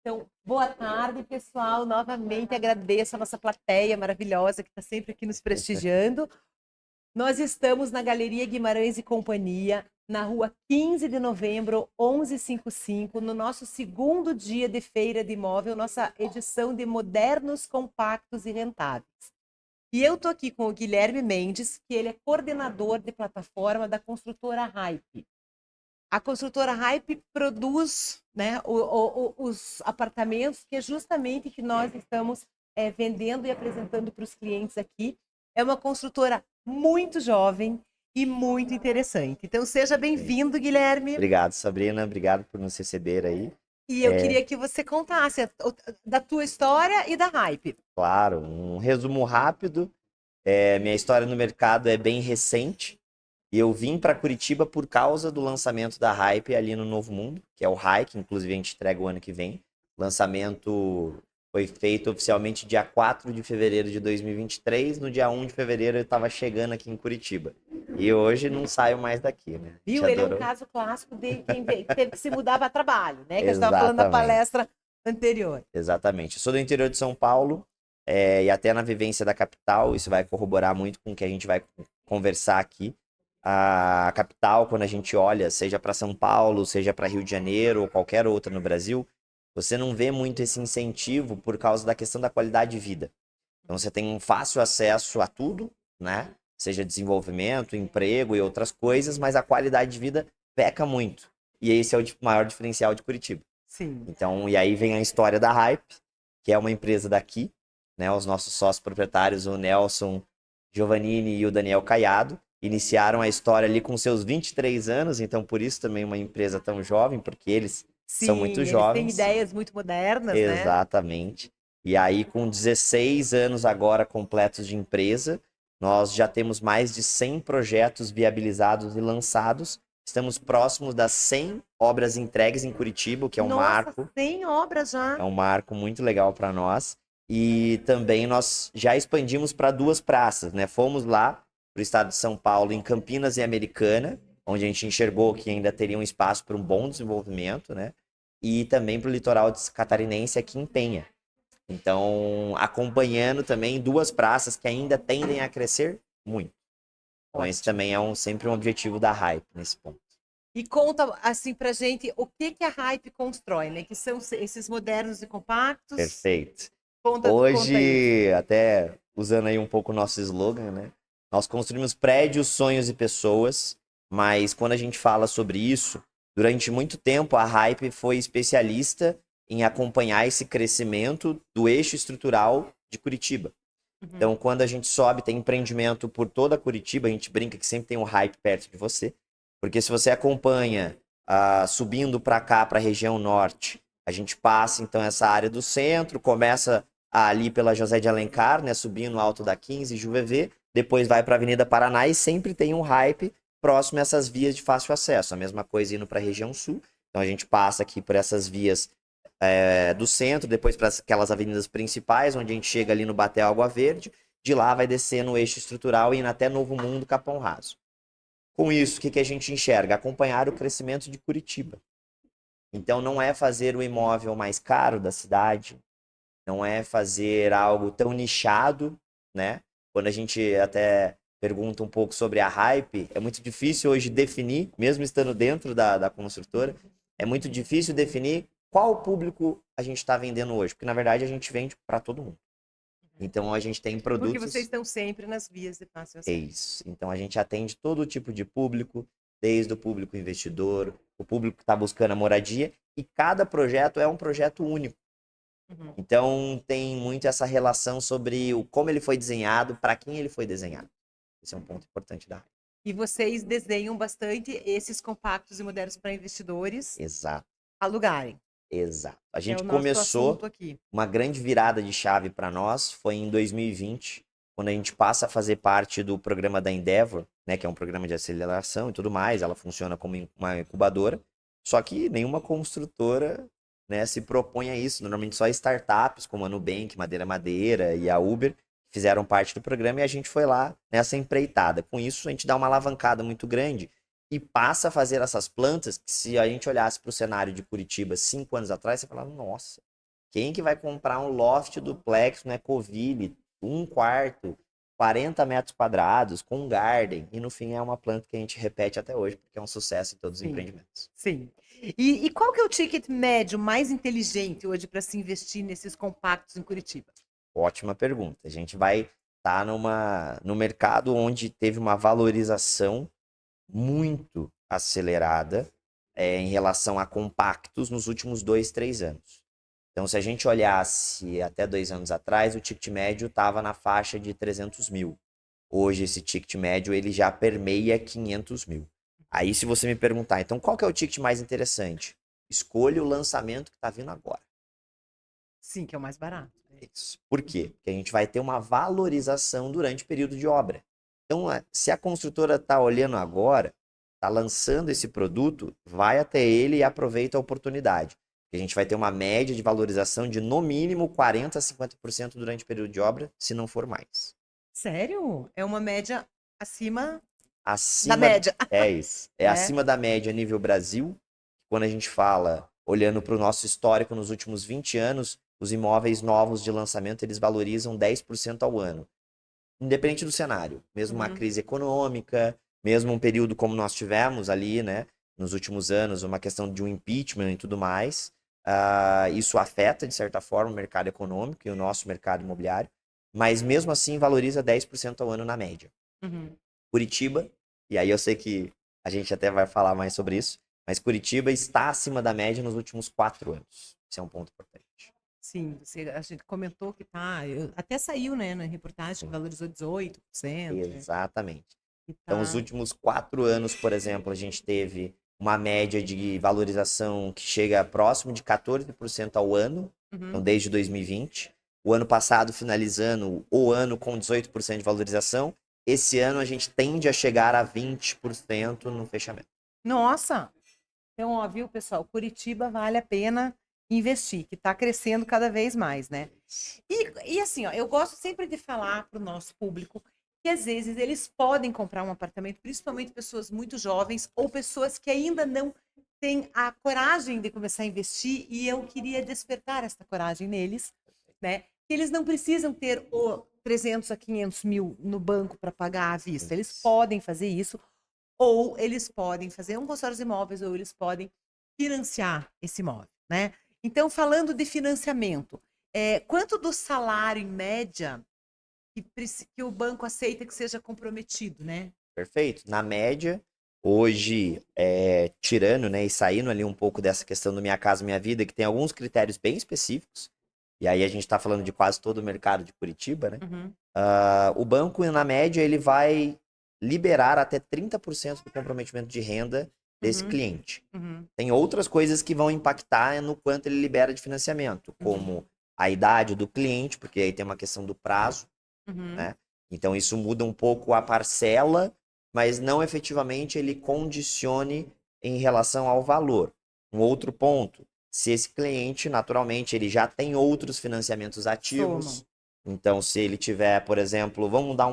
Então, boa tarde, pessoal. Novamente agradeço a nossa plateia maravilhosa que está sempre aqui nos prestigiando. Nós estamos na Galeria Guimarães e Companhia, na rua 15 de novembro, 1155, no nosso segundo dia de feira de imóvel, nossa edição de modernos, compactos e rentáveis. E eu estou aqui com o Guilherme Mendes, que ele é coordenador de plataforma da construtora Hype. A construtora Hype produz, né, os apartamentos que é justamente que nós estamos vendendo e apresentando para os clientes aqui. É uma construtora muito jovem e muito interessante. Então, seja bem-vindo, Guilherme. Obrigado, Sabrina. Obrigado por nos receber aí. E eu queria que você contasse da tua história e da Hype. Claro, um resumo rápido. Minha história no mercado é bem recente. E eu vim para Curitiba por causa do lançamento da Hype ali no Novo Mundo, que é o High, que inclusive a gente entrega o ano que vem. O lançamento foi feito oficialmente dia 4 de fevereiro de 2023. No dia 1 de fevereiro eu estava chegando aqui em Curitiba. E hoje não saio mais daqui, né? A gente Viu? Ele é um adorou. caso clássico de quem teve que se mudar para trabalho, né? Que a gente estava falando na Exatamente. palestra anterior. Exatamente. Eu sou do interior de São Paulo, e até na vivência da capital, isso vai corroborar muito com o que a gente vai conversar aqui. A capital, quando a gente olha, seja para São Paulo, seja para Rio de Janeiro ou qualquer outra no Brasil, você não vê muito esse incentivo por causa da questão da qualidade de vida. Então você tem um fácil acesso a tudo, né? Seja desenvolvimento, emprego e outras coisas, mas a qualidade de vida peca muito. E esse é o maior diferencial de Curitiba. Sim. Então, e aí vem a história da Hype, que é uma empresa daqui, né? Os nossos sócios proprietários, o Nelson Giovannini e o Daniel Caiado, iniciaram a história ali com seus 23 anos, então por isso também uma empresa tão jovem, porque eles são Sim, muito eles têm jovens. ideias muito modernas, né? Exatamente. E aí, com 16 anos agora completos de empresa, nós já temos mais de 100 projetos viabilizados e lançados. Estamos próximos das 100 obras entregues em Curitiba, o que é um Nossa, marco. 100 obras já. É um marco muito legal para nós. E também nós já expandimos para duas praças, né? Fomos lá para o estado de São Paulo, em Campinas e Americana, onde a gente enxergou que ainda teria um espaço para um bom desenvolvimento, né? E também para o litoral catarinense aqui em Penha. Então, acompanhando também duas praças que ainda tendem a crescer muito. Então, esse Ótimo. também é sempre um objetivo da Hype nesse ponto. E conta assim pra gente o que que a Hype constrói, né? Que são esses modernos e compactos. Perfeito. Conta isso. Hoje, até usando aí um pouco o nosso slogan, né? Nós construímos prédios, sonhos e pessoas, mas quando a gente fala sobre isso, durante muito tempo a Hype foi especialista em acompanhar esse crescimento do eixo estrutural de Curitiba. Então, quando a gente sobe, tem empreendimento por toda Curitiba, a gente brinca que sempre tem um Hype perto de você, porque se você acompanha subindo para cá, para a região norte, a gente passa então essa área do centro, começa ali pela José de Alencar, né, subindo no alto da 15, Juvevê, depois vai para a Avenida Paraná e sempre tem um Hype próximo a essas vias de fácil acesso. A mesma coisa indo para a região sul. Então a gente passa aqui por essas vias do centro, depois para aquelas avenidas principais, onde a gente chega ali no Batel Água Verde, de lá vai descer no eixo estrutural e indo até Novo Mundo, Capão Raso. Com isso, o que a gente enxerga? Acompanhar o crescimento de Curitiba. Então, não é fazer o imóvel mais caro da cidade, não é fazer algo tão nichado, né? Quando a gente até pergunta um pouco sobre a Hype, é muito difícil hoje definir, mesmo estando dentro da construtora, é muito difícil definir qual público a gente está vendendo hoje, porque na verdade a gente vende para todo mundo. Então a gente tem Porque vocês produtos. estão sempre nas vias de fácil É acesso. isso. Então a gente atende todo tipo de público, desde o público investidor, o público que está buscando a moradia, e cada projeto é um projeto único. Então tem muito essa relação sobre como ele foi desenhado, para quem ele foi desenhado. Esse é um ponto importante da área. E vocês desenham bastante esses compactos e modernos para investidores Exato, alugarem. exato. A É o gente nosso assunto começou aqui. uma grande virada de chave para nós, foi em 2020, quando a gente passa a fazer parte do programa da Endeavor, né, que é um programa de aceleração e tudo mais, ela funciona como uma incubadora, só que nenhuma construtora, né, se propõe a isso. Normalmente só startups como a Nubank, Madeira Madeira e a Uber fizeram parte do programa e a gente foi lá nessa empreitada. Com isso, a gente dá uma alavancada muito grande e passa a fazer essas plantas que, se a gente olhasse para o cenário de Curitiba 5 anos atrás, você falava, nossa, Quem que vai comprar um loft duplex no Ecoville, 1 quarto, 40 metros quadrados, com um garden, e no fim é uma planta que a gente repete até hoje, porque é um sucesso em todos os Sim. empreendimentos. Sim. E qual que é o ticket médio mais inteligente hoje para se investir nesses compactos em Curitiba? Ótima pergunta. A gente vai estar no mercado onde teve uma valorização muito acelerada em relação a compactos nos últimos 2, 3 anos. Então, se a gente olhasse até 2 anos atrás, o ticket médio estava na faixa de 300 mil. Hoje, esse ticket médio ele já permeia 500 mil. Aí, se você me perguntar, então qual que é o ticket mais interessante? Escolha o lançamento que está vindo agora. Sim, que é o mais barato. Isso. Por quê? Porque a gente vai ter uma valorização durante o período de obra. Então, se a construtora está olhando agora, está lançando esse produto, vai até ele e aproveita a oportunidade. A gente vai ter uma média de valorização de no mínimo 40% a 50% durante o período de obra, se não for mais. Sério? É uma média acima da Acima média, é isso. É né? acima da média nível Brasil. Quando a gente fala, olhando para o nosso histórico nos últimos 20 anos, os imóveis novos de lançamento, eles valorizam 10% ao ano. Independente do cenário. Mesmo uma crise econômica, mesmo um período como nós tivemos ali, né, nos últimos anos, uma questão de um impeachment e tudo mais, isso afeta, de certa forma, o mercado econômico e o nosso mercado imobiliário, mas mesmo assim valoriza 10% ao ano na média. Uhum. Curitiba, e aí eu sei que a gente até vai falar mais sobre isso, mas Curitiba está acima da média nos últimos 4 anos. Isso é um ponto importante. Sim, a gente comentou que tá. Até saiu, né, na reportagem que valorizou 18%. Exatamente. E Então, os tá. últimos 4 anos, por exemplo, a gente teve uma média de valorização que chega próximo de 14% ao ano, então Uhum. desde 2020. O ano passado, finalizando o ano com 18% de valorização. Esse ano a gente tende a chegar a 20% no fechamento. Nossa! Então, ó, viu, pessoal? Curitiba vale a pena investir, que está crescendo cada vez mais, né? E assim, ó, eu gosto sempre de falar para o nosso público que às vezes eles podem comprar um apartamento, principalmente pessoas muito jovens ou pessoas que ainda não têm a coragem de começar a investir, e eu queria despertar essa coragem neles, né? Que eles não precisam ter o 300 a 500 mil no banco para pagar à vista. Eles podem fazer isso, ou eles podem fazer um consórcio de imóveis, ou eles podem financiar esse imóvel, né? Então, falando de financiamento, quanto do salário em média que o banco aceita que seja comprometido, né? Perfeito. Na média, hoje, tirando, né, e saindo ali um pouco dessa questão do Minha Casa Minha Vida, que tem alguns critérios bem específicos, e aí a gente está falando de quase todo o mercado de Curitiba, né? Uhum. O banco, na média, ele vai liberar até 30% do comprometimento de renda desse cliente. Uhum. Tem outras coisas que vão impactar no quanto ele libera de financiamento, como a idade do cliente, porque aí tem uma questão do prazo, né? Então isso muda um pouco a parcela, mas não efetivamente ele condicione em relação ao valor. Um outro ponto, se esse cliente, naturalmente, ele já tem outros financiamentos ativos, então se ele tiver, por exemplo, vamos dar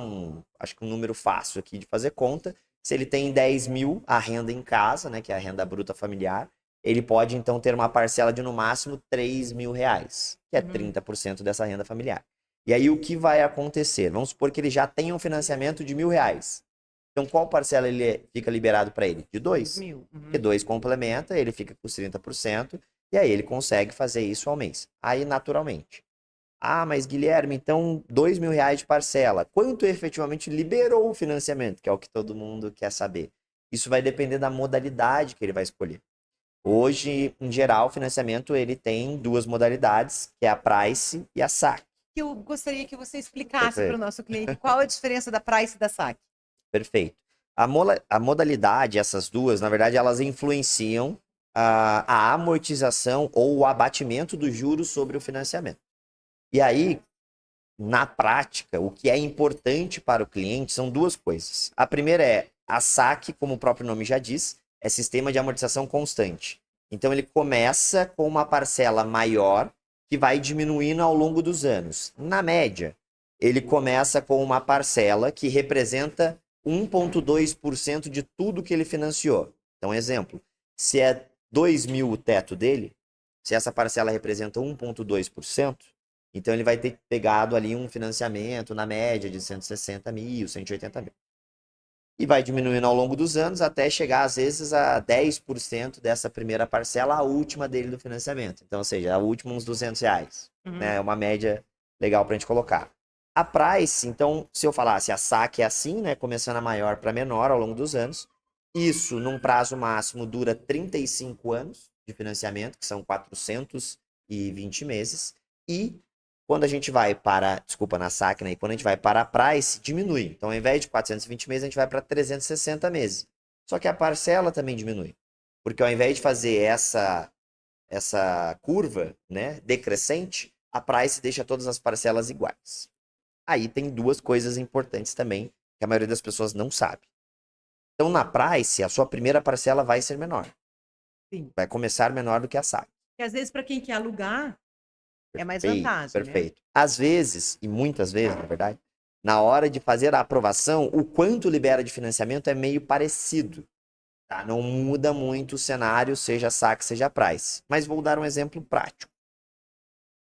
acho que um número fácil aqui de fazer conta, se ele tem 10 mil a renda em casa, né, que é a renda bruta familiar, ele pode então ter uma parcela de no máximo 3 mil reais, que é 30% dessa renda familiar. E aí o que vai acontecer? Vamos supor que ele já tenha um financiamento de 1.000 reais. Então qual parcela ele fica liberado para ele? De 2. Porque 2 complementa, ele fica com os 30%, e aí ele consegue fazer isso ao mês. Aí naturalmente. Ah, mas Guilherme, então 2.000 reais de parcela. Quanto efetivamente liberou o financiamento? Que é o que todo mundo quer saber. Isso vai depender da modalidade que ele vai escolher. Hoje, em geral, o financiamento ele tem 2 modalidades, que é a Price e a SAC. Que eu gostaria que você explicasse para o Perfeito. nosso cliente qual a diferença da Price e da SAC. Perfeito. A modalidade, essas duas, na verdade, elas influenciam a amortização ou o abatimento dos juros sobre o financiamento. E aí, na prática, o que é importante para o cliente são 2 coisas. A primeira é a SAC, como o próprio nome já diz, é sistema de amortização constante. Então, ele começa com uma parcela maior que vai diminuindo ao longo dos anos. Na média, ele começa com uma parcela que representa 1,2% de tudo que ele financiou. Então, exemplo, se é 2 mil o teto dele, se essa parcela representa 1,2%, então ele vai ter pegado ali um financiamento na média de 160 mil, 180 mil. E vai diminuindo ao longo dos anos até chegar, às vezes, a 10% dessa primeira parcela, a última dele do financiamento. Então, ou seja, a última uns R$ 200, né? É uma média legal para a gente colocar. A price, então, se eu falasse a saque é assim, né? Começando a maior para menor ao longo dos anos. Isso, num prazo máximo, dura 35 anos de financiamento, que são 420 meses. E quando a gente vai para, desculpa, na saque, né? E quando a gente vai para a price, diminui. Então, ao invés de 420 meses, a gente vai para 360 meses. Só que a parcela também diminui. Porque ao invés de fazer essa curva, né, decrescente, a price deixa todas as parcelas iguais. Aí tem duas coisas importantes também, que a maioria das pessoas não sabe. Então, na price, a sua primeira parcela vai ser menor. Sim. Vai começar menor do que a saque. E às vezes, para quem quer alugar, é mais Perfeito, vantagem, né? perfeito. Às vezes, e muitas vezes, na verdade, na hora de fazer a aprovação, o quanto libera de financiamento é meio parecido. Tá? Não muda muito o cenário, seja saque, seja price. Mas vou dar um exemplo prático.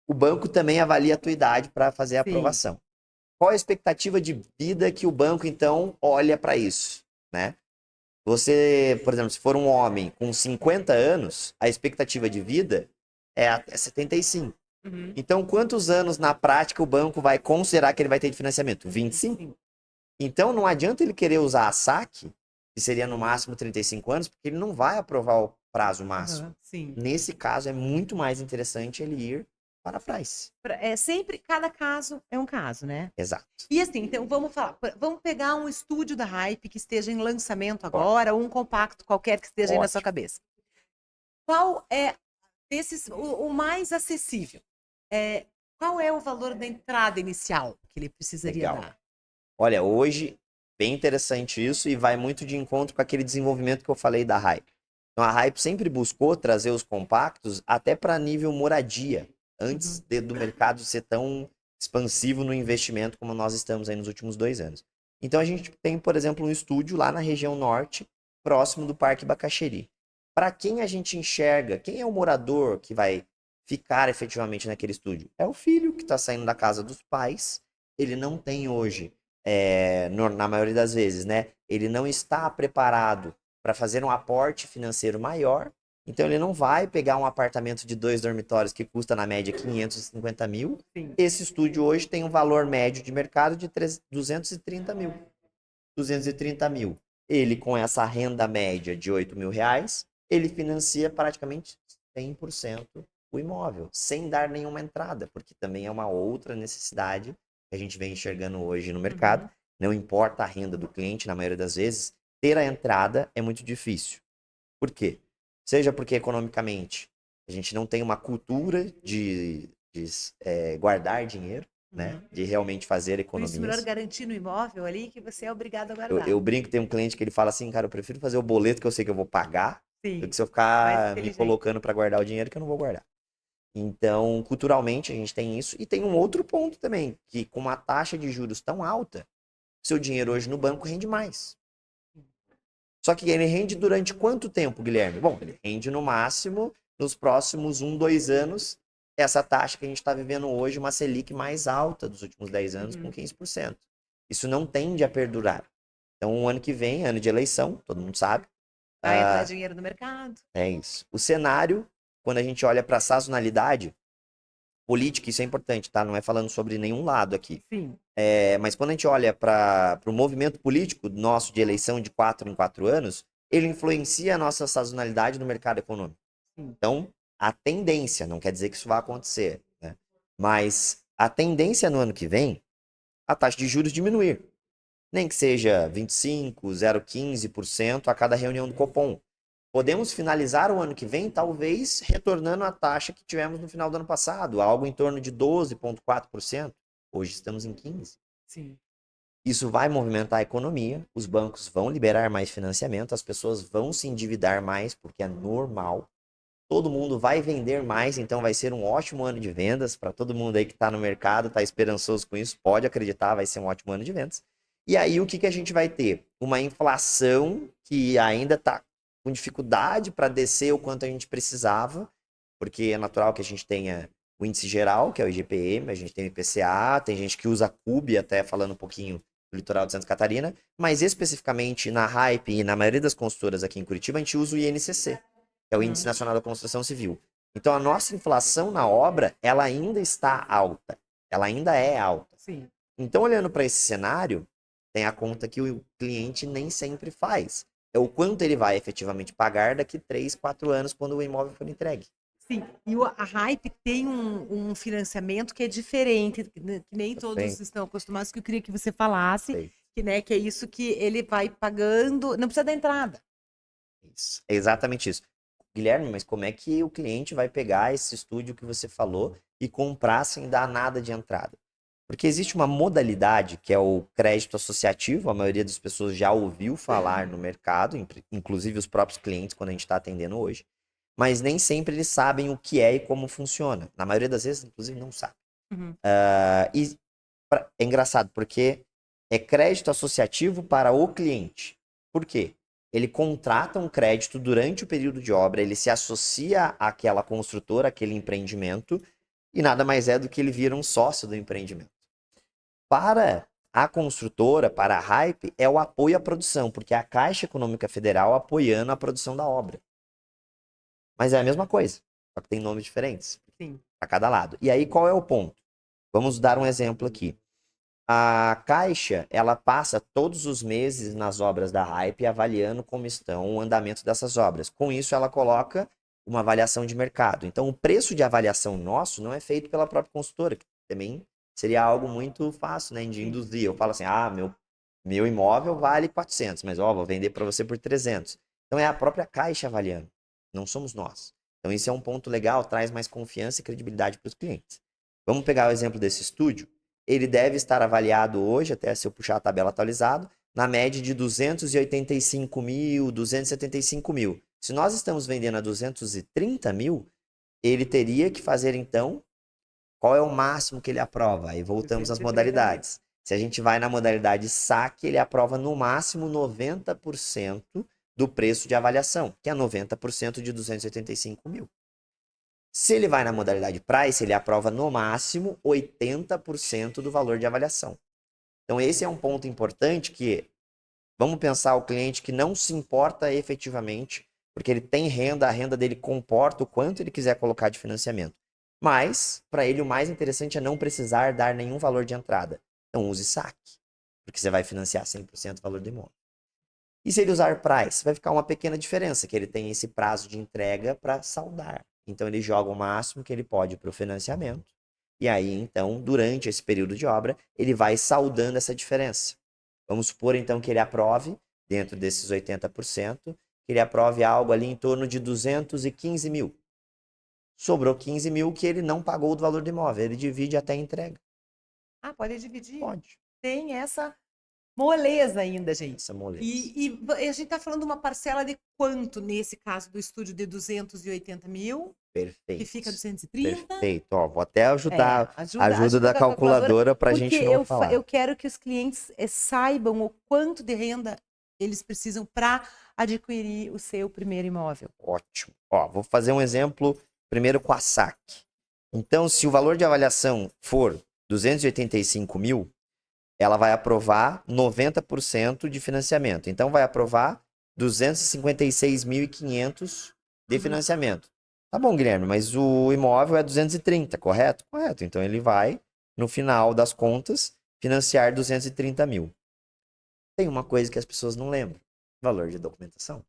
O banco também avalia a tua idade para fazer a Sim. aprovação. Qual a expectativa de vida que o banco, então, olha para isso, né? Você, por exemplo, se for um homem com 50 anos, a expectativa de vida é até 75. Uhum. Então, quantos anos na prática o banco vai considerar que ele vai ter de financiamento? 25. Então, não adianta ele querer usar a saque, que seria no máximo 35 anos, porque ele não vai aprovar o prazo máximo. Uhum. Sim. Nesse caso, é muito mais interessante ele ir para a price. É sempre, cada caso é um caso, né? Exato. E assim, então vamos pegar um estúdio da Hype que esteja em lançamento agora, ou um compacto qualquer que esteja aí na sua Ótimo. cabeça. Qual é o mais acessível? Qual é o valor da entrada inicial que ele precisaria Legal. dar? Olha, hoje, bem interessante isso e vai muito de encontro com aquele desenvolvimento que eu falei da Hype. Então, a Hype sempre buscou trazer os compactos até para nível moradia, antes do mercado ser tão expansivo no investimento como nós estamos aí nos últimos 2 anos. Então, a gente tem, por exemplo, um estúdio lá na região norte, próximo do Parque Bacaxeri. Para quem a gente enxerga, quem é o morador que vai ficar efetivamente naquele estúdio? É o filho que está saindo da casa dos pais, ele não tem hoje, na maioria das vezes, né? Ele não está preparado para fazer um aporte financeiro maior, então ele não vai pegar um apartamento de 2 dormitórios que custa na média 550 mil. Sim. Esse estúdio hoje tem um valor médio de mercado de 230 mil. 230 mil. Ele, com essa renda média de 8 mil reais, ele financia praticamente 100% o imóvel, sem dar nenhuma entrada, porque também é uma outra necessidade que a gente vem enxergando hoje no mercado. Não importa a renda do cliente, na maioria das vezes, ter a entrada é muito difícil. Por quê? Seja porque economicamente a gente não tem uma cultura de guardar dinheiro, né? De realmente fazer Por isso, melhor economias. garantir no imóvel ali que você é obrigado a Eu, guardar. eu brinco, tem um cliente que ele fala assim, cara, eu prefiro fazer o boleto que eu sei que eu vou pagar, do Sim. que se eu Mais ficar me inteligente. colocando para guardar o dinheiro que eu não vou guardar. Então, culturalmente, a gente tem isso. E tem um outro ponto também, que com uma taxa de juros tão alta, seu dinheiro hoje no banco rende mais. Só que ele rende durante quanto tempo, Guilherme? Bom, ele rende no máximo nos próximos 1, 2 anos, essa taxa que a gente está vivendo hoje, uma Selic mais alta dos últimos 10 anos, com 15%. Isso não tende a perdurar. Então, o ano que vem, ano de eleição, todo mundo sabe. Vai entrar dinheiro no mercado. É isso. O cenário, quando a gente olha para a sazonalidade política, isso é importante, tá? Não é falando sobre nenhum lado aqui. Sim. Mas quando a gente olha para o movimento político nosso de eleição de 4 em 4 anos, ele influencia a nossa sazonalidade no mercado econômico. Então, a tendência, não quer dizer que isso vai acontecer, né? Mas a tendência no ano que vem, a taxa de juros diminuir. Nem que seja 25%, 0,15% a cada reunião do Copom. Podemos finalizar o ano que vem, talvez, retornando à taxa que tivemos no final do ano passado, algo em torno de 12,4%. Hoje estamos em 15%. Sim. Isso vai movimentar a economia, os bancos vão liberar mais financiamento, as pessoas vão se endividar mais, porque é normal. Todo mundo vai vender mais, então vai ser um ótimo ano de vendas. Para todo mundo aí que está no mercado, está esperançoso com isso, pode acreditar, vai ser um ótimo ano de vendas. E aí o que a gente vai ter? Uma inflação que ainda está com dificuldade para descer o quanto a gente precisava, porque é natural que a gente tenha o índice geral, que é o IGPM, a gente tem o IPCA, tem gente que usa a CUB, até falando um pouquinho do litoral de Santa Catarina, mas especificamente na Hype e na maioria das construtoras aqui em Curitiba, a gente usa o INCC, que é o Índice Nacional da Construção Civil. Então, a nossa inflação na obra, ela ainda está alta. Ela ainda é alta. Sim. Então, olhando para esse cenário, tem a conta que o cliente nem sempre faz. É o quanto ele vai efetivamente pagar daqui 3, 4 anos quando o imóvel for entregue. Sim, e a Hype tem um financiamento que é diferente, que nem todos estão acostumados, que eu queria que você falasse, que, né, que é isso que ele vai pagando, não precisa da entrada. Isso, é exatamente isso. Guilherme, mas como é que o cliente vai pegar esse estúdio que você falou e comprar sem dar nada de entrada? Porque existe uma modalidade que é o crédito associativo, a maioria das pessoas já ouviu falar no mercado, inclusive os próprios clientes, quando a gente está atendendo hoje, mas nem sempre eles sabem o que é e como funciona. Na maioria das vezes, inclusive, não sabem. E é engraçado, porque é crédito associativo para o cliente. Por quê? Ele contrata um crédito durante o período de obra, ele se associa àquela construtora, àquele empreendimento, e nada mais é do que ele vira um sócio do empreendimento. Para a construtora, para a Hype, é o apoio à produção, porque é a Caixa Econômica Federal apoiando a produção da obra. Mas é a mesma coisa, só que tem nomes diferentes para cada lado. E aí, qual é o ponto? Vamos dar um exemplo aqui. A Caixa, ela passa todos os meses nas obras da Hype avaliando como estão o andamento dessas obras. Com isso, ela coloca uma avaliação de mercado. Então, o preço de avaliação nosso não é feito pela própria consultora, que também seria algo muito fácil, né, de induzir. Eu falo assim, meu imóvel vale 400, mas vou vender para você por 300. Então, é a própria Caixa avaliando, não somos nós. Então, isso é um ponto legal, traz mais confiança e credibilidade para os clientes. Vamos pegar o exemplo desse estúdio. Ele deve estar avaliado hoje, até se eu puxar a tabela atualizada, na média de 285 mil, 275 mil. Se nós estamos vendendo a 230 mil, ele teria que fazer, então, qual é o máximo que ele aprova? Aí voltamos às modalidades. Se a gente vai na modalidade saque, ele aprova no máximo 90% do preço de avaliação, que é 90% de 285 mil. Se ele vai na modalidade price, ele aprova no máximo 80% do valor de avaliação. Então esse é um ponto importante que vamos pensar o cliente que não se importa efetivamente, porque ele tem renda, a renda dele comporta o quanto ele quiser colocar de financiamento. Mas, para ele, o mais interessante é não precisar dar nenhum valor de entrada. Então use saque, porque você vai financiar 100% do valor do imóvel. E se ele usar price, vai ficar uma pequena diferença, que ele tem esse prazo de entrega para saldar. Então ele joga o máximo que ele pode para o financiamento. E aí, então, durante esse período de obra, ele vai saldando essa diferença. Vamos supor, então, que ele aprove, dentro desses 80%, que ele aprove algo ali em torno de 215 mil. Sobrou 15 mil que ele não pagou do valor do imóvel. Ele divide até a entrega. Ah, pode dividir? Pode. Tem essa moleza ainda, gente. Essa moleza. E a gente está falando de uma parcela de quanto, nesse caso do estúdio, de 280 mil? Perfeito. Que fica 230? Perfeito. Ó, vou até ajudar ajuda ajuda da calculadora para a gente não falar. Eu quero que os clientes saibam o quanto de renda eles precisam para adquirir o seu primeiro imóvel. Ótimo. Ó, vou fazer um exemplo primeiro com a saque. Então, se o valor de avaliação for 285 mil, ela vai aprovar 90% de financiamento. Então, vai aprovar 256.500 de financiamento. Tá bom, Guilherme, mas o imóvel é 230, correto? Correto. Então, ele vai, no final das contas, financiar 230 mil. Tem uma coisa que as pessoas não lembram. Valor de documentação.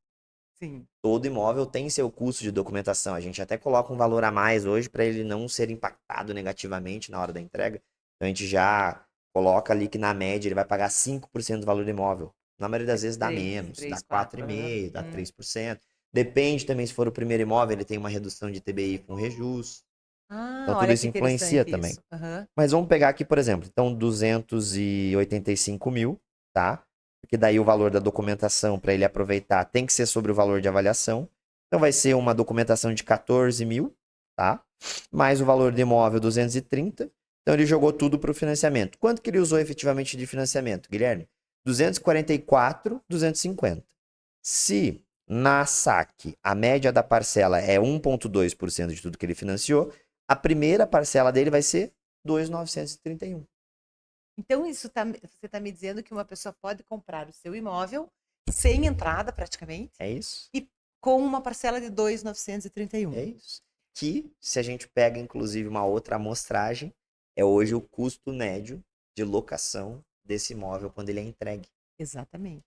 Sim. Todo imóvel tem seu custo de documentação. A gente até coloca um valor a mais hoje para ele não ser impactado negativamente na hora da entrega. Então, a gente já coloca ali que, na média, ele vai pagar 5% do valor do imóvel. Na maioria das vezes dá menos, dá 4,5%, dá 3%. Depende também, se for o primeiro imóvel, ele tem uma redução de TBI com rejus. Então, tudo isso influencia também. Mas vamos pegar aqui, por exemplo, então 285 mil, tá? Porque daí o valor da documentação para ele aproveitar tem que ser sobre o valor de avaliação. Então vai ser uma documentação de 14 mil, tá? Mais o valor de imóvel 230. Então ele jogou tudo para o financiamento. Quanto que ele usou efetivamente de financiamento, Guilherme? 244, 250. Se Na saque, a média da parcela é 1,2% de tudo que ele financiou. A primeira parcela dele vai ser 2.931. Então, você está me dizendo que uma pessoa pode comprar o seu imóvel sem entrada, praticamente, É isso? e com uma parcela de 2.931. É isso. Que, se a gente pega, inclusive, uma outra amostragem, é hoje o custo médio de locação desse imóvel quando ele é entregue. Exatamente.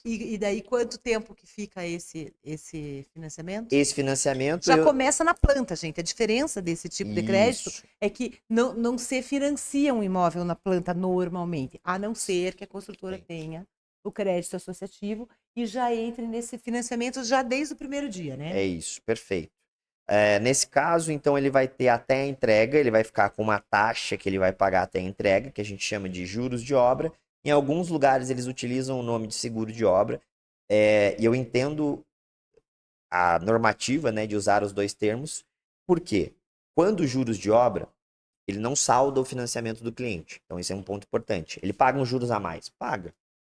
E daí, quanto tempo que fica esse financiamento? Esse financiamento... Já começa na planta, gente. A diferença desse tipo de crédito Isso. é que não se financia um imóvel na planta normalmente, a não ser que a construtora tenha o crédito associativo e já entre nesse financiamento já desde o primeiro dia, né? É isso, perfeito. Nesse caso, então, ele vai ter até a entrega, ele vai ficar com uma taxa que ele vai pagar até a entrega, que a gente chama de juros de obra. Em alguns lugares eles utilizam o nome de seguro de obra, e eu entendo a normativa, né, de usar os dois termos, porque quando juros de obra, ele não salda o financiamento do cliente. Então, esse é um ponto importante. Ele paga uns juros a mais? Paga.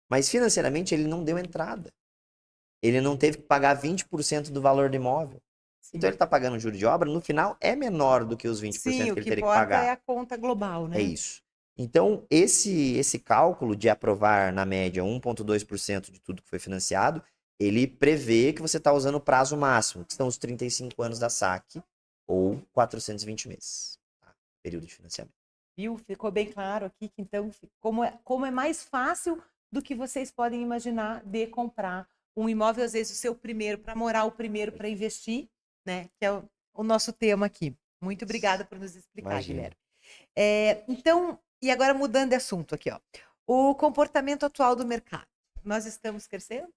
Mas financeiramente ele não deu entrada. Ele não teve que pagar 20% do valor do imóvel. Sim. Então ele está pagando juros de obra, no final é menor do que os 20% Sim, o que ele que teria que importa é pagar. a conta global, né? É isso. Então, esse cálculo de aprovar, na média, 1,2% de tudo que foi financiado, ele prevê que você está usando o prazo máximo, que são os 35 anos da saque, ou 420 meses, tá? Período de financiamento. Viu? Ficou bem claro aqui que, então, como é mais fácil do que vocês podem imaginar de comprar um imóvel, às vezes o seu primeiro para morar, o primeiro para investir, né? Que é o nosso tema aqui. Muito obrigada por nos explicar, Imagina. Guilherme. Então, e agora mudando de assunto aqui, ó. O comportamento atual do mercado. Nós estamos crescendo?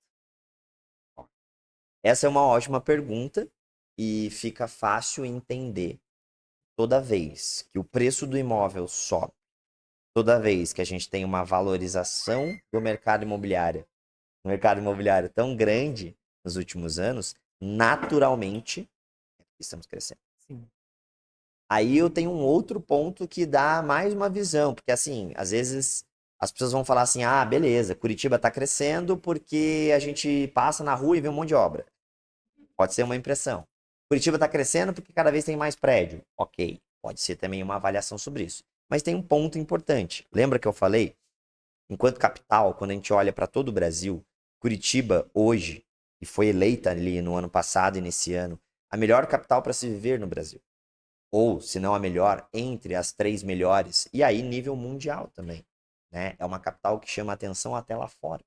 Essa é uma ótima pergunta e fica fácil entender. Toda vez que o preço do imóvel sobe, toda vez que a gente tem uma valorização do mercado imobiliário, um mercado imobiliário tão grande nos últimos anos, naturalmente estamos crescendo. Sim. Aí eu tenho um outro ponto que dá mais uma visão, porque assim, às vezes as pessoas vão falar assim: ah, beleza, Curitiba está crescendo porque a gente passa na rua e vê um monte de obra. Pode ser uma impressão. Curitiba está crescendo porque cada vez tem mais prédio. Ok, pode ser também uma avaliação sobre isso. Mas tem um ponto importante. Lembra que eu falei? Enquanto capital, quando a gente olha para todo o Brasil, Curitiba hoje, e foi eleita ali no ano passado e nesse ano, a melhor capital para se viver no Brasil. Ou, se não a melhor, entre as 3 melhores. E aí, nível mundial também. Né? É uma capital que chama atenção até lá fora.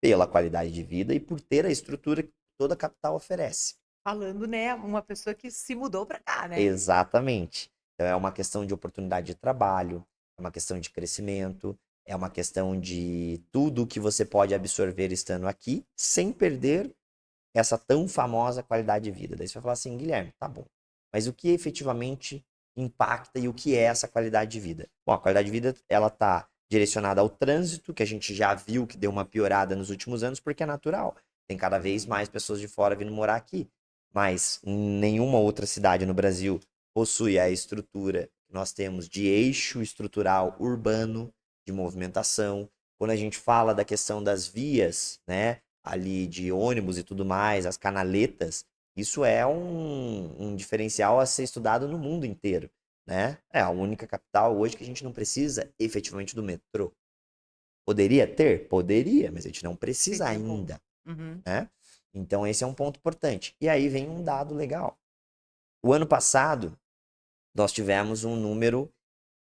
Pela qualidade de vida e por ter a estrutura que toda capital oferece. Falando, né, uma pessoa que se mudou para cá, né? Exatamente. Então, é uma questão de oportunidade de trabalho, é uma questão de crescimento, é uma questão de tudo que você pode absorver estando aqui, sem perder essa tão famosa qualidade de vida. Daí você vai falar assim: Guilherme, tá bom, mas o que efetivamente impacta e o que é essa qualidade de vida? Bom, a qualidade de vida, ela está direcionada ao trânsito, que a gente já viu que deu uma piorada nos últimos anos, porque é natural. Tem cada vez mais pessoas de fora vindo morar aqui. Mas nenhuma outra cidade no Brasil possui a estrutura que nós temos de eixo estrutural urbano, de movimentação. Quando a gente fala da questão das vias, né, ali de ônibus e tudo mais, as canaletas, isso é um diferencial a ser estudado no mundo inteiro, né? É a única capital hoje que a gente não precisa efetivamente do metrô. Poderia ter? Poderia, mas a gente não precisa Seria bom. ainda, Uhum. né? Então esse é um ponto importante. E aí vem um dado legal. O ano passado, nós tivemos um número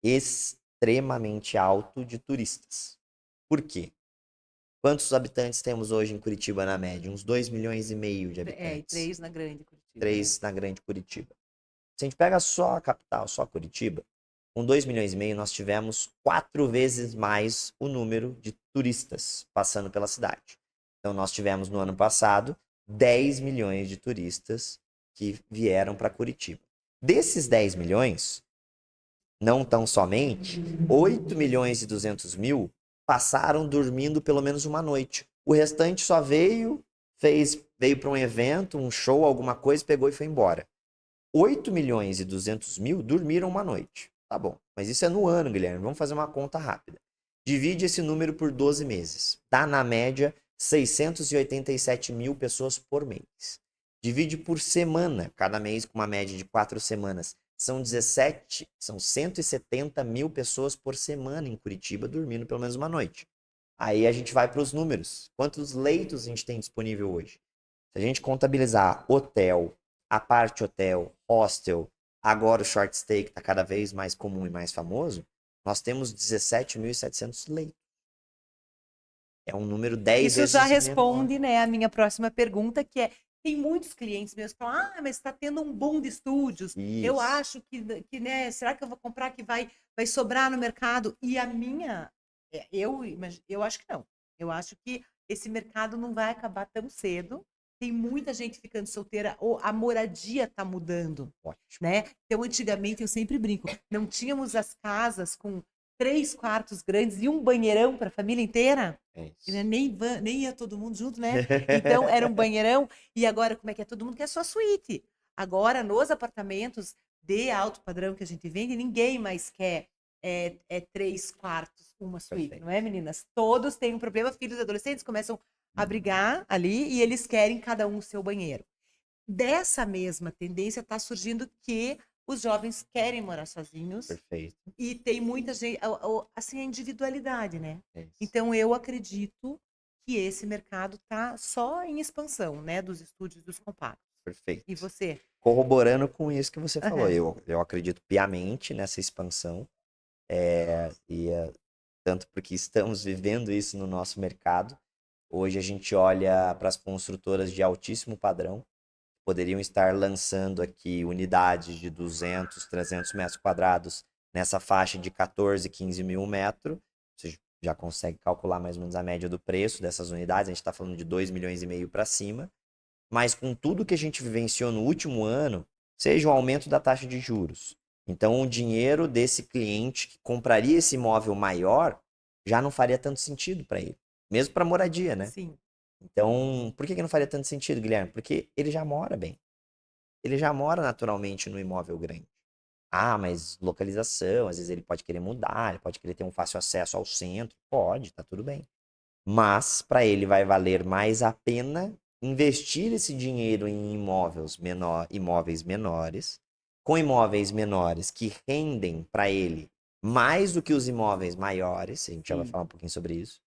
extremamente alto de turistas. Por quê? Quantos habitantes temos hoje em Curitiba na média? Uns 2,5 milhões de E habitantes. 3 na grande Curitiba. 3 na grande Curitiba. Se a gente pega só a capital, só Curitiba, com 2,5 milhões, nós tivemos 4 vezes mais o número de turistas passando pela cidade. Então, nós tivemos no ano passado 10 milhões de turistas que vieram para Curitiba. Desses 10 milhões, não tão somente, 8 milhões e 200 mil passaram dormindo pelo menos uma noite. O restante só veio para um evento, um show, alguma coisa, pegou e foi embora. 8 milhões e 200 mil dormiram uma noite. Tá bom, mas isso é no ano, Guilherme. Vamos fazer uma conta rápida. Divide esse número por 12 meses. Dá, na média, 687 mil pessoas por mês. Divide por semana, cada mês com uma média de 4 semanas. São 170 mil pessoas por semana em Curitiba dormindo pelo menos uma noite. Aí a gente vai para os números. Quantos leitos a gente tem disponível hoje? Se a gente contabilizar hotel, a parte hotel, hostel, agora o short stay, que está cada vez mais comum e mais famoso, nós temos 17.700 leitos. É um número 10 Isso já vezes menor. responde, né, a minha próxima pergunta, que é, tem muitos clientes meus que falam, mas está tendo um boom de estúdios, eu Isso. acho que, né, será que eu vou comprar que vai sobrar no mercado? E a minha, eu acho que não. Eu acho que esse mercado não vai acabar tão cedo. Tem muita gente ficando solteira, ou a moradia está mudando, Ótimo. né? Então, antigamente, eu sempre brinco, não tínhamos as casas com 3 quartos grandes e um banheirão para a família inteira? É E, né, isso. nem ia todo mundo junto, né? Então, era um banheirão. E agora, como é que é? Todo mundo quer sua suíte. Agora, nos apartamentos de alto padrão que a gente vende, ninguém mais quer 3 quartos, uma suíte, Perfeito. não é, meninas? Todos têm um problema. Filhos adolescentes começam a brigar ali e eles querem cada um o seu banheiro. Dessa mesma tendência está surgindo que os jovens querem morar sozinhos. Perfeito. E tem muita gente, assim, a individualidade, né? É isso. Então, eu acredito que esse mercado tá só em expansão, né? Dos estúdios dos compactos. Perfeito. E você? Corroborando com isso que você falou, Aham. eu acredito piamente nessa expansão, tanto porque estamos vivendo isso no nosso mercado. Hoje a gente olha para as construtoras de altíssimo padrão, poderiam estar lançando aqui unidades de 200, 300 metros quadrados nessa faixa de 14, 15 mil metros. Você já consegue calcular mais ou menos a média do preço dessas unidades. A gente está falando de 2,5 milhões para cima. Mas com tudo que a gente vivenciou no último ano, seja o aumento da taxa de juros. Então, o dinheiro desse cliente que compraria esse imóvel maior já não faria tanto sentido para ele. Mesmo para moradia, né? Sim. Então, por que não faria tanto sentido, Guilherme? Porque ele já mora bem. Ele já mora naturalmente no imóvel grande. Ah, mas localização, às vezes ele pode querer mudar, ele pode querer ter um fácil acesso ao centro. Pode, tá tudo bem. Mas para ele vai valer mais a pena investir esse dinheiro em imóveis menores, com imóveis menores que rendem para ele mais do que os imóveis maiores, a gente já vai Sim. falar um pouquinho sobre isso.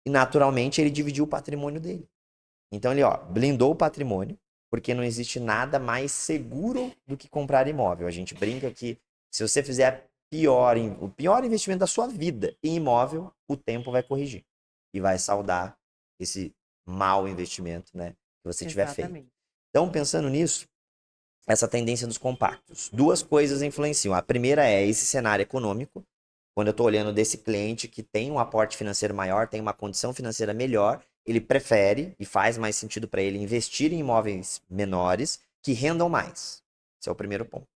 E naturalmente ele dividiu o patrimônio dele. Então ele, blindou o patrimônio, porque não existe nada mais seguro do que comprar imóvel. A gente brinca que se você fizer o pior investimento da sua vida em imóvel, o tempo vai corrigir e vai saldar esse mau investimento, né, que você tiver feito. Exatamente. Então, pensando nisso, essa tendência dos compactos. Duas coisas influenciam. A primeira é esse cenário econômico. Quando eu estou olhando desse cliente que tem um aporte financeiro maior, tem uma condição financeira melhor, ele prefere e faz mais sentido para ele investir em imóveis menores que rendam mais. Esse é o primeiro ponto.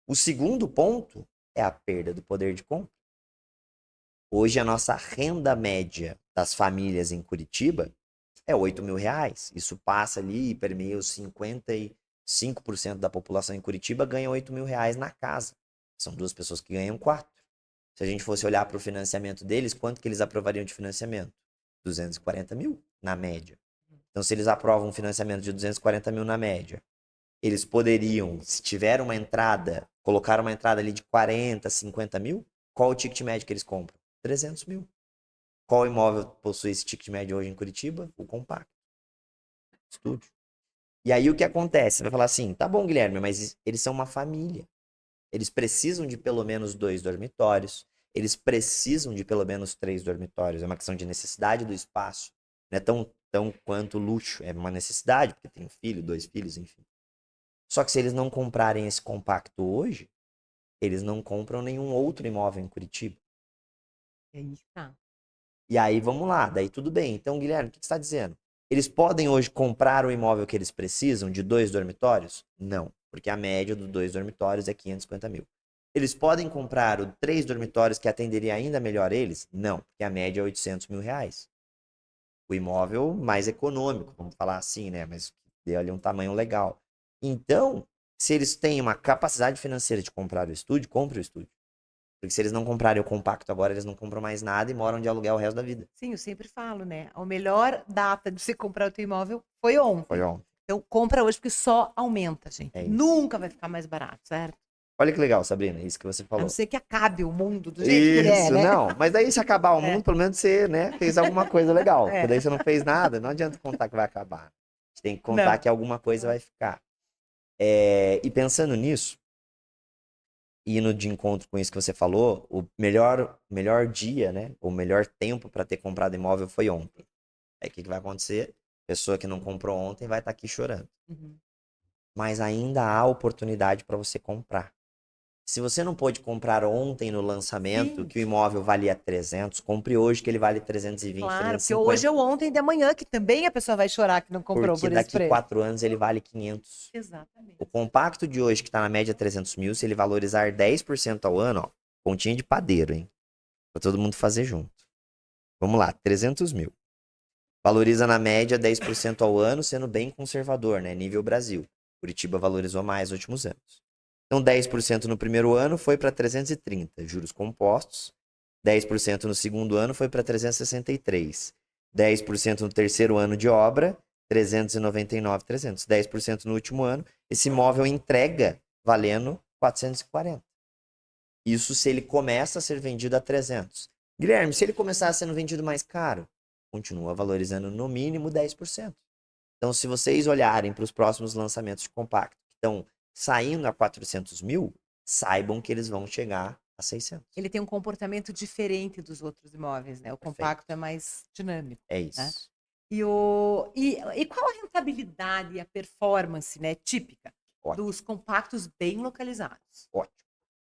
O segundo ponto é a perda do poder de compra. Hoje a nossa renda média das famílias em Curitiba é R$ 8.000. Isso passa ali e permeia os 55% da população em Curitiba ganha R$ 8.000 na casa. São duas pessoas que ganham 4. Se a gente fosse olhar para o financiamento deles, quanto que eles aprovariam de financiamento? 240 mil, na média. Então, se eles aprovam um financiamento de 240 mil na média, eles poderiam, se tiver uma entrada, colocar uma entrada ali de 40, 50 mil, qual o ticket médio que eles compram? 300 mil. Qual imóvel possui esse ticket médio hoje em Curitiba? O compacto. Estúdio. E aí o que acontece? Você vai falar assim, tá bom, Guilherme, mas eles são uma família. Eles precisam de pelo menos 2 dormitórios. Eles precisam de pelo menos 3 dormitórios. É uma questão de necessidade do espaço. Não é tão quanto luxo. É uma necessidade, porque tem um filho, 2 filhos, enfim. Só que se eles não comprarem esse compacto hoje, eles não compram nenhum outro imóvel em Curitiba. Aí tá. E aí, vamos lá. Daí tudo bem. Então, Guilherme, o que você está dizendo? Eles podem hoje comprar o imóvel que eles precisam de 2 dormitórios? Não, porque a média dos 2 dormitórios é 550 mil. Eles podem comprar o 3 dormitórios que atenderia ainda melhor eles? Não, porque a média é R$ 800.000. O imóvel mais econômico, vamos falar assim, né? Mas deu ali um tamanho legal. Então, se eles têm uma capacidade financeira de comprar o estúdio, compre o estúdio. Porque se eles não comprarem o compacto agora, eles não compram mais nada e moram de aluguel o resto da vida. Sim, eu sempre falo, né? A melhor data de você comprar o teu imóvel foi Foi ontem. ontem. Então, compra hoje, porque só aumenta, gente. É isso. Nunca vai ficar mais barato, certo? Olha que legal, Sabrina, isso que você A não falou. ser que acabe o mundo do jeito que ele é, Isso, né? não. Mas daí se acabar o É. mundo, pelo menos você, né, fez alguma coisa legal. Porque É. daí você não fez nada, não adianta contar que vai acabar. A gente tem que contar Não. que alguma coisa vai ficar. E pensando nisso, indo de encontro com isso que você falou, o melhor dia, né, o melhor tempo para ter comprado imóvel foi ontem. Aí o que vai acontecer? A pessoa que não comprou ontem vai estar aqui chorando. Uhum. Mas ainda há oportunidade para você comprar. Se você não pôde comprar ontem no lançamento, Sim. que o imóvel valia 300, compre hoje que ele vale 320, Claro, porque 350. hoje é o ontem de amanhã, que também a pessoa vai chorar que não comprou Porque por esse daqui preço. 4 anos ele vale 500. Exatamente. O compacto de hoje, que está na média 300 mil, se ele valorizar 10% ao ano, ó, pontinha de padeiro, hein? Pra todo mundo fazer junto. Vamos lá, 300 mil. Valoriza na média 10% ao ano, sendo bem conservador, né? Nível Brasil. Curitiba valorizou mais nos últimos anos. Então, 10% no primeiro ano foi para 330, juros compostos. 10% no segundo ano foi para 363. 10% no terceiro ano de obra, 399, 300. 10% no último ano, esse imóvel entrega valendo 440. Isso se ele começa a ser vendido a 300. Guilherme, se ele começar sendo vendido mais caro, continua valorizando no mínimo 10%. Então, se vocês olharem para os próximos lançamentos de compacto que estão saindo a 400 mil, saibam que eles vão chegar a 600. Ele tem um comportamento diferente dos outros imóveis, né? O compacto é mais dinâmico. É Né? isso. E qual a rentabilidade e a performance, né, típica Ótimo. dos compactos bem localizados? Ótimo.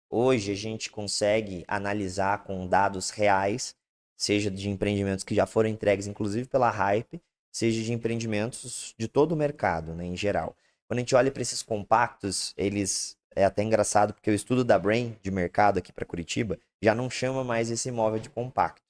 Hoje a gente consegue analisar com dados reais, seja de empreendimentos que já foram entregues, inclusive pela Hype, seja de empreendimentos de todo o mercado, né, em geral. Quando a gente olha para esses compactos, eles é até engraçado porque o estudo da Brain de mercado aqui para Curitiba já não chama mais esse imóvel de compacto.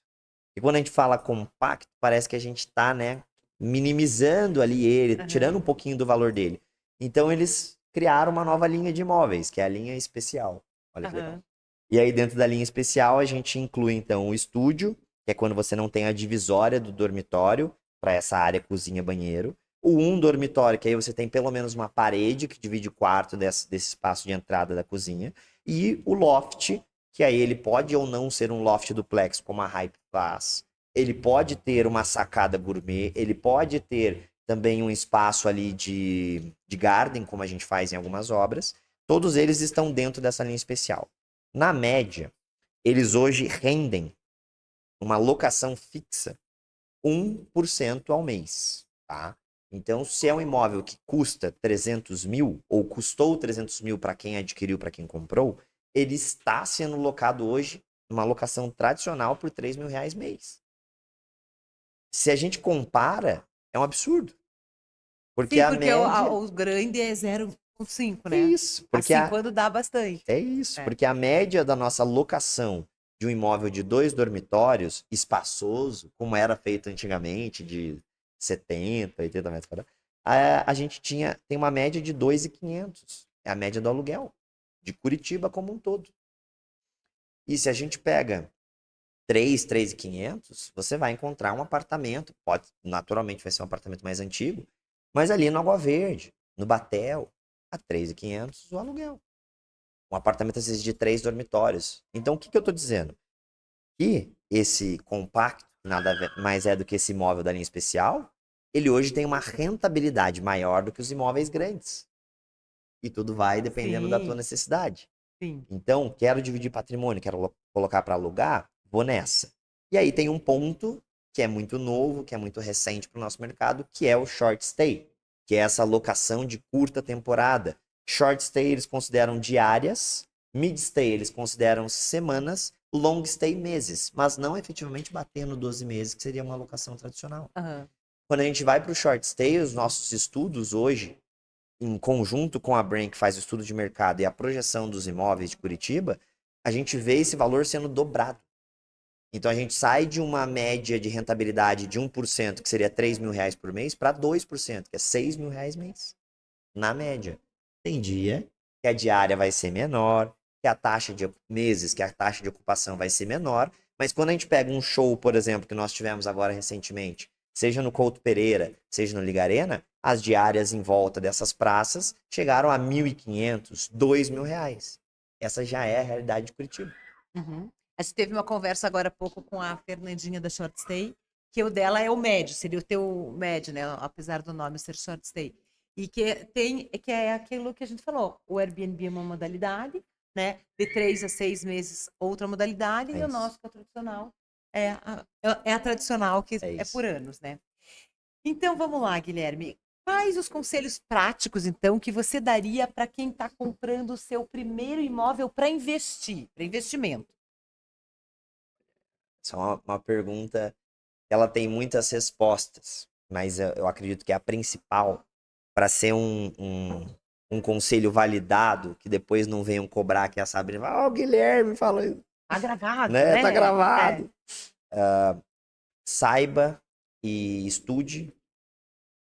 E quando a gente fala compacto, parece que a gente está, né, minimizando ali ele, tirando um pouquinho do valor dele. Então eles criaram uma nova linha de imóveis, que é a linha especial. Olha que legal. E aí, dentro da linha especial, a gente inclui, então, o estúdio, que é quando você não tem a divisória do dormitório para essa área cozinha-banheiro. O dormitório, que aí você tem pelo menos uma parede que divide o quarto desse espaço de entrada da cozinha. E o loft, que aí ele pode ou não ser um loft duplex, como a Hype faz. Ele pode ter uma sacada gourmet, ele pode ter também um espaço ali de garden, como a gente faz em algumas obras. Todos eles estão dentro dessa linha especial. Na média, eles hoje rendem uma locação fixa 1% ao mês, tá? Então, se é um imóvel que custa 300 mil, ou custou 300 mil para quem adquiriu, para quem comprou, ele está sendo locado hoje, numa locação tradicional, por 3 mil reais mês. Se a gente compara, é um absurdo. Porque Sim, a porque média... o grande é 0,5, É né? isso. Porque Assim, quando dá bastante. É isso, porque a média da nossa locação de um imóvel de 2 dormitórios, espaçoso, como era feito antigamente, de 70, 80 metros quadrados, a gente tem uma média de 2.500. É a média do aluguel, de Curitiba como um todo. E se a gente pega 3.500, você vai encontrar um apartamento, naturalmente vai ser um apartamento mais antigo, mas ali no Água Verde, no Batel, a 3.500 o aluguel. Um apartamento, às vezes, de 3 dormitórios. Então, o que eu estou dizendo? Que esse compacto, nada mais é do que esse imóvel da linha especial, ele hoje tem uma rentabilidade maior do que os imóveis grandes. E tudo vai dependendo da tua necessidade. Sim. Então, quero dividir patrimônio, quero colocar para alugar, vou nessa. E aí tem um ponto que é muito novo, que é muito recente para o nosso mercado, que é o short stay, que é essa locação de curta temporada. Short stay eles consideram diárias, mid stay eles consideram semanas, long stay meses, mas não efetivamente batendo 12 meses, que seria uma locação tradicional. Quando a gente vai para o short stay, os nossos estudos hoje, em conjunto com a Brain, que faz o estudo de mercado e a projeção dos imóveis de Curitiba, a gente vê esse valor sendo dobrado. Então a gente sai de uma média de rentabilidade de 1%, que seria 3 mil reais por mês, para 2%, que é 6 mil reais mês. Na média. Tem dia que a diária vai ser menor, que a taxa de meses, que a taxa de ocupação vai ser menor, mas quando a gente pega um show, por exemplo, que nós tivemos agora recentemente, seja no Couto Pereira, seja no Liga Arena, as diárias em volta dessas praças chegaram a 1.500, R$ 2.000. Essa já é a realidade de Curitiba. Uhum. A gente teve uma conversa agora há pouco com a Fernandinha da Short Stay, que o dela é o médio, seria o teu médio, né? Apesar do nome ser Short Stay. E que é aquilo que a gente falou, o Airbnb é uma modalidade, né? De 3 a 6 meses, outra modalidade, É e o isso. nosso, que é o tradicional, é a tradicional, que É é isso. por anos, né? Então vamos lá, Guilherme. Quais os conselhos práticos, então, que você daria para quem está comprando o seu primeiro imóvel para investir, para investimento? Essa é uma pergunta, ela tem muitas respostas, mas eu acredito que a principal, para ser um conselho validado, que depois não venham cobrar que a Sabrina, o Guilherme falou, Tá gravado, né? Tá né? gravado. Saiba e estude,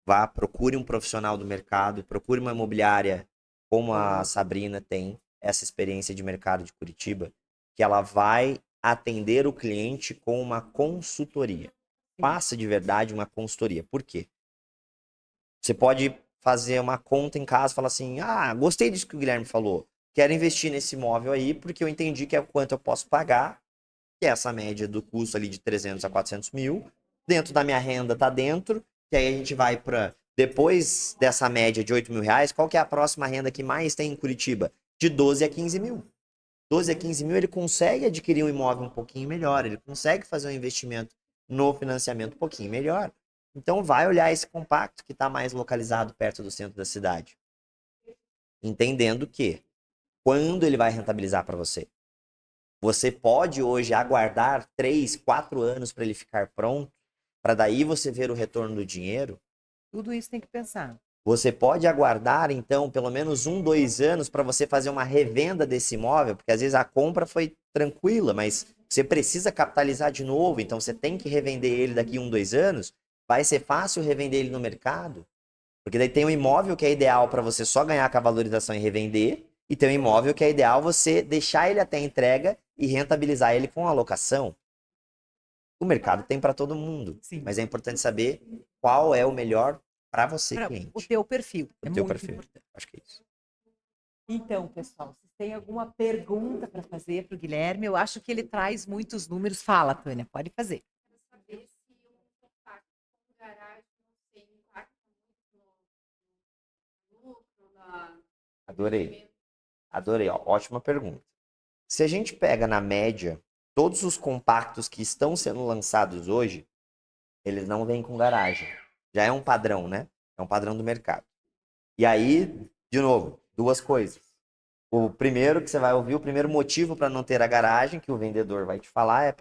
vá, procure um profissional do mercado, procure uma imobiliária como a Sabrina tem essa experiência de mercado de Curitiba, que ela vai atender o cliente com uma consultoria. Faça de verdade uma consultoria. Por quê? Você pode fazer uma conta em casa e falar assim: ah, gostei disso que o Guilherme falou. Quero investir nesse imóvel aí porque eu entendi que é o quanto eu posso pagar, que é essa média do custo ali de 300 a 400 mil. Dentro da minha renda tá dentro, que aí a gente vai para depois dessa média de 8 mil reais, qual que é a próxima renda que mais tem em Curitiba? De 12 a 15 mil. 12 a 15 mil ele consegue adquirir um imóvel um pouquinho melhor, ele consegue fazer um investimento no financiamento um pouquinho melhor. Então vai olhar esse compacto que está mais localizado perto do centro da cidade, entendendo que quando ele vai rentabilizar para você? Você pode hoje aguardar 3, 4 anos para ele ficar pronto, para daí você ver o retorno do dinheiro. Tudo isso tem que pensar. Você pode aguardar, então, pelo menos 1, 2 anos para você fazer uma revenda desse imóvel, porque às vezes a compra foi tranquila, mas você precisa capitalizar de novo, então você tem que revender ele daqui 1, 2 anos. Vai ser fácil revender ele no mercado, porque daí tem um imóvel que é ideal para você só ganhar com a valorização e revender, e tem um imóvel que é ideal você deixar ele até a entrega e rentabilizar ele com a locação. O mercado tem para todo mundo, Sim. mas é importante saber qual é o melhor para você, Para o cliente. teu perfil. O É teu muito perfil. importante. Acho que é isso. Então, pessoal, vocês têm alguma pergunta para fazer para o Guilherme? Eu acho que ele traz muitos números. Fala, Tânia, pode fazer. Saber se um compacto com garagem, não sei, impacta muito no lucro, Adorei. Adorei, ó, ótima pergunta. Se a gente pega na média, todos os compactos que estão sendo lançados hoje, eles não vêm com garagem. Já é um padrão, né? É um padrão do mercado. E aí, de novo, duas coisas. O primeiro que você vai ouvir, o primeiro motivo para não ter a garagem, que o vendedor vai te falar, é: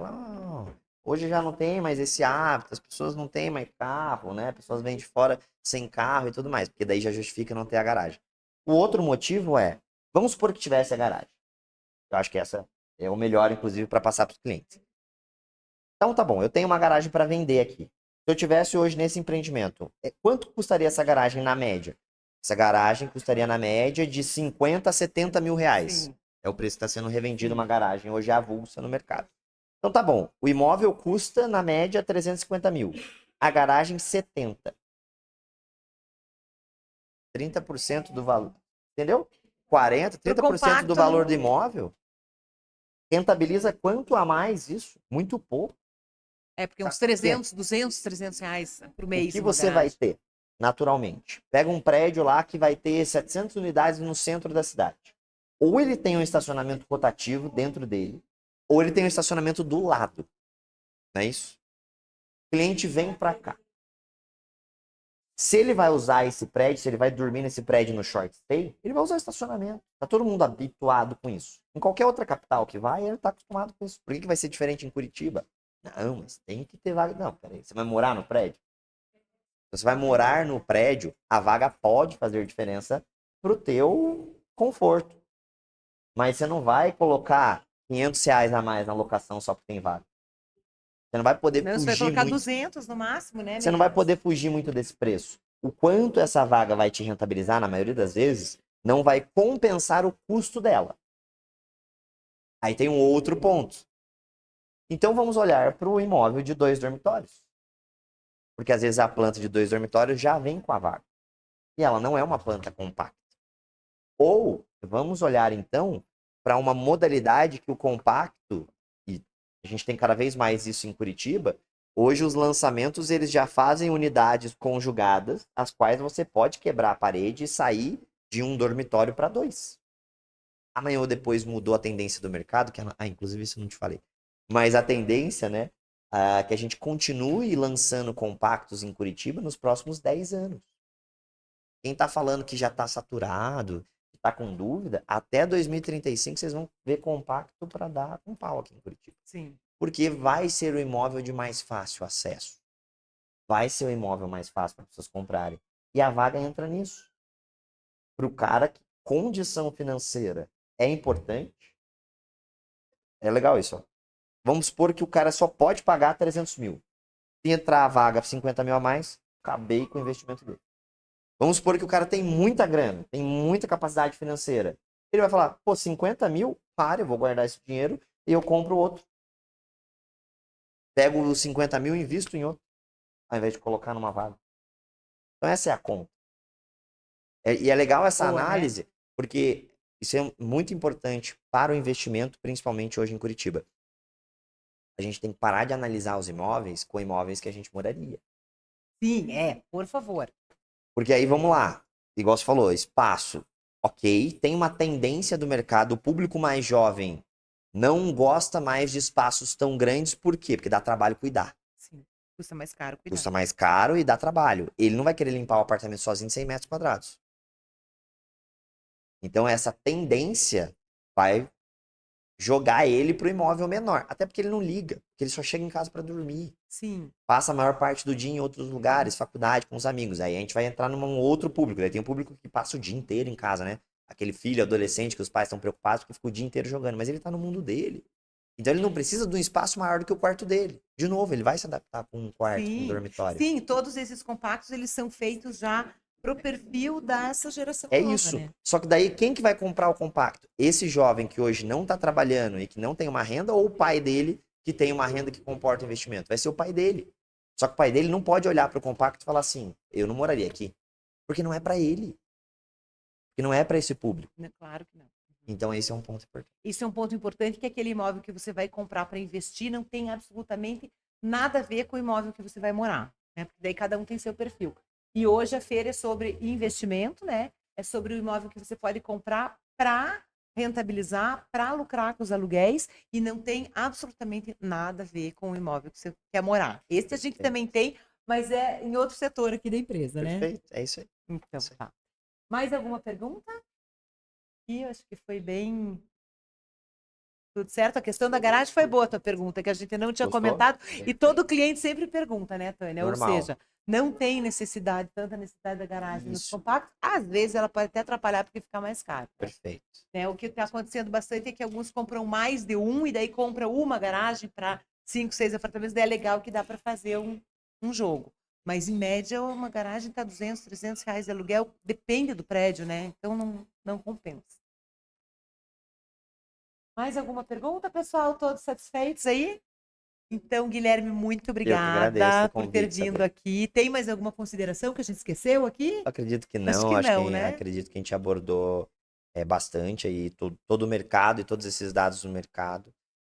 hoje já não tem mais esse hábito, as pessoas não têm mais carro, né? As pessoas vêm de fora sem carro e tudo mais, porque daí já justifica não ter a garagem. O outro motivo é: vamos supor que tivesse a garagem. Eu acho que essa é o melhor, inclusive, para passar para os clientes. Então tá bom, eu tenho uma garagem para vender aqui. Se eu tivesse hoje nesse empreendimento, quanto custaria essa garagem na média? Essa garagem custaria na média de 50 a 70 mil reais. Sim. É o preço que está sendo revendido uma garagem hoje avulsa no mercado. Então tá bom, o imóvel custa na média 350 mil. A garagem 70. 30% do valor. Entendeu? 40, 30% do valor do imóvel. Rentabiliza quanto a mais isso? Muito pouco. É porque uns 300, 200, 300 reais por mês. O que você vai ter, naturalmente? Pega um prédio lá que vai ter 700 unidades no centro da cidade. Ou ele tem um estacionamento rotativo dentro dele, ou ele tem um estacionamento do lado. Não é isso? O cliente vem para cá. Se ele vai usar esse prédio, se ele vai dormir nesse prédio no short stay, ele vai usar o estacionamento. Tá todo mundo habituado com isso. Em qualquer outra capital que vai, ele tá acostumado com isso. Por que vai ser diferente em Curitiba? Não, mas tem que ter vaga. Não, peraí, você vai morar no prédio? Você vai morar no prédio, a vaga pode fazer diferença pro teu conforto. Mas você não vai colocar 500 reais a mais na locação só porque tem vaga. Você não vai poder Não, você vai fugir colocar muito. 200 no máximo, né? Você não vai poder fugir muito desse preço. O quanto essa vaga vai te rentabilizar, na maioria das vezes, não vai compensar o custo dela. Aí tem um outro ponto. Então vamos olhar para o imóvel de 2 dormitórios. Porque às vezes a planta de 2 dormitórios já vem com a vaga. E ela não é uma planta compacta. Ou vamos olhar então para uma modalidade que o compacto, e a gente tem cada vez mais isso em Curitiba, hoje os lançamentos eles já fazem unidades conjugadas, as quais você pode quebrar a parede e sair de um dormitório para 2. Amanhã ou depois mudou a tendência do mercado, inclusive isso eu não te falei. Mas a tendência, né, que a gente continue lançando compactos em Curitiba nos próximos 10 anos. Quem está falando que já está saturado, que está com dúvida, até 2035 vocês vão ver compacto para dar com pau aqui em Curitiba. Sim. Porque vai ser o imóvel de mais fácil acesso. Vai ser o imóvel mais fácil para as pessoas comprarem. E a vaga entra nisso. Para o cara que condição financeira é importante. É legal isso, ó. Vamos supor que o cara só pode pagar 300 mil. Se entrar a vaga 50 mil a mais, acabei com o investimento dele. Vamos supor que o cara tem muita grana, tem muita capacidade financeira. Ele vai falar, pô, 50 mil? Para, eu vou guardar esse dinheiro e eu compro outro. Pego os 50 mil e invisto em outro, ao invés de colocar numa vaga. Então essa é a conta. E é legal essa Boa, né? análise, porque isso é muito importante para o investimento, principalmente hoje em Curitiba. A gente tem que parar de analisar os imóveis com imóveis que a gente moraria. Sim, por favor. Porque aí vamos lá, igual você falou, espaço, ok, tem uma tendência do mercado, o público mais jovem não gosta mais de espaços tão grandes, por quê? Porque dá trabalho cuidar. Sim. Custa mais caro cuidar. Custa mais caro e dá trabalho. Ele não vai querer limpar o apartamento sozinho de 100 metros quadrados. Então essa tendência vai jogar ele pro imóvel menor. Até porque ele não liga, porque ele só chega em casa para dormir. Sim. Passa a maior parte do dia em outros lugares, faculdade, com os amigos. Aí a gente vai entrar num outro público. Daí tem um público que passa o dia inteiro em casa, né? Aquele filho adolescente que os pais estão preocupados porque fica o dia inteiro jogando. Mas ele tá no mundo dele. Então ele não precisa de um espaço maior do que o quarto dele. De novo, ele vai se adaptar com um quarto, com um dormitório. Sim, todos esses compactos, eles são feitos já pro perfil dessa geração É nova, isso. né? Só que daí, quem que vai comprar o compacto? Esse jovem que hoje não está trabalhando e que não tem uma renda, ou o pai dele que tem uma renda que comporta investimento? Vai ser o pai dele. Só que o pai dele não pode olhar para o compacto e falar assim, eu não moraria aqui. Porque não é para ele. Porque não é para esse público. Claro que não. Então esse é um ponto importante. Isso é um ponto importante, que aquele imóvel que você vai comprar para investir não tem absolutamente nada a ver com o imóvel que você vai morar, né? Porque daí cada um tem seu perfil. E hoje a feira é sobre investimento, né? É sobre o imóvel que você pode comprar para rentabilizar, para lucrar com os aluguéis, e não tem absolutamente nada a ver com o imóvel que você quer morar. Esse a gente também tem, mas é em outro setor aqui da empresa, né? Perfeito, é isso aí. Então, Isso aí. tá. Mais alguma pergunta? E eu acho que foi bem tudo certo. A questão da garagem foi boa a tua pergunta, que a gente não tinha Gostou? comentado. E Perfeito. todo cliente sempre pergunta, né, Tânia? Normal. Ou seja, não tem necessidade, tanta necessidade da garagem nos Isso. compactos. Às vezes ela pode até atrapalhar porque fica mais caro. Perfeito. Né? O que está acontecendo bastante é que alguns compram mais de um e daí compram uma garagem para 5, 6 apartamentos. Daí é legal que dá para fazer um jogo. Mas, em média, uma garagem está 200, 300 reais de aluguel. Depende do prédio, né? Então, não compensa. Mais alguma pergunta, pessoal? Todos satisfeitos aí? Então, Guilherme, muito agradeço obrigada o por ter convite, vindo Sabrina. aqui. Tem mais alguma consideração que a gente esqueceu aqui? Acredito que Acho não, que acho não, que né? acredito que a gente abordou bastante aí todo o mercado e todos esses dados do mercado.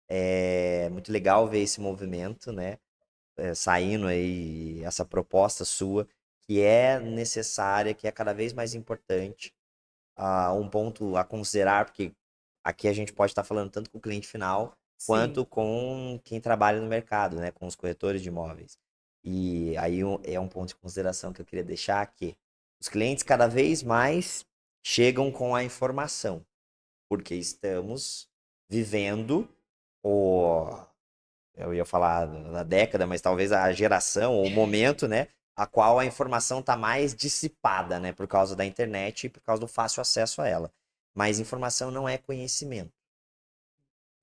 É muito legal ver esse movimento, né? Saindo aí essa proposta sua, que é necessária, que é cada vez mais importante. Um ponto a considerar, porque aqui a gente pode estar falando tanto com o cliente final, quanto Sim. com quem trabalha no mercado, né? Com os corretores de imóveis. E aí é um ponto de consideração que eu queria deixar, que os clientes cada vez mais chegam com a informação, porque estamos vivendo eu ia falar na década, mas talvez a geração ou o momento, né, a qual a informação está mais dissipada, né, por causa da internet e por causa do fácil acesso a ela. Mas informação não é conhecimento.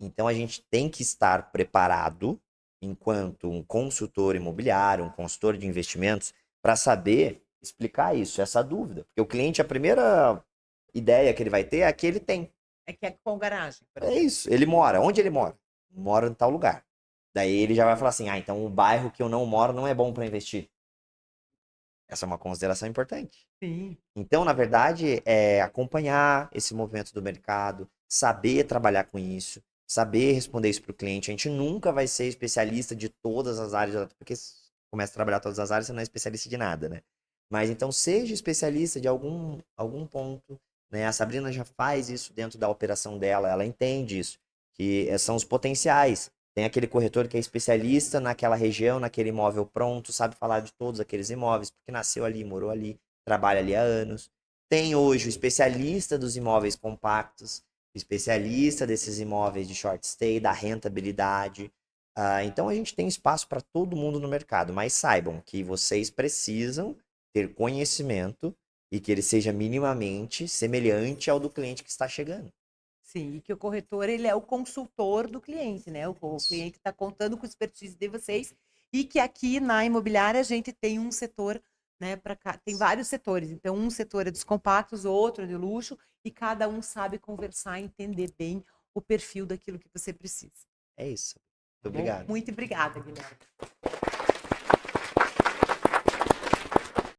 Então a gente tem que estar preparado enquanto um consultor imobiliário, um consultor de investimentos, para saber explicar isso, essa dúvida. Porque o cliente, a primeira ideia que ele vai ter é a que ele tem. É que é com garagem, por É exemplo. isso. Ele mora. Onde ele mora? Mora em tal lugar. Daí ele já vai falar assim: ah, então o bairro que eu não moro não é bom para investir. Essa é uma consideração importante. Sim. Então, na verdade, é acompanhar esse movimento do mercado, saber trabalhar com isso, saber responder isso para o cliente. A gente nunca vai ser especialista de todas as áreas, porque se começa a trabalhar todas as áreas, você não é especialista de nada, né? Mas então seja especialista de algum ponto, né? A Sabrina já faz isso dentro da operação dela, ela entende isso, que são os potenciais. Tem aquele corretor que é especialista naquela região, naquele imóvel pronto, sabe falar de todos aqueles imóveis, porque nasceu ali, morou ali, trabalha ali há anos. Tem hoje o especialista dos imóveis compactos, o especialista desses imóveis de short stay, da rentabilidade. Então a gente tem espaço para todo mundo no mercado, mas saibam que vocês precisam ter conhecimento e que ele seja minimamente semelhante ao do cliente que está chegando. Sim, e que o corretor, ele é o consultor do cliente, né? O cliente está contando com a expertise de vocês e que aqui na imobiliária a gente tem um setor, né, tem vários setores. Então, um setor é dos compactos, outro é de luxo e cada um sabe conversar e entender bem o perfil daquilo que você precisa. É isso. Tá Muito bom? obrigado. Muito obrigada, Guilherme.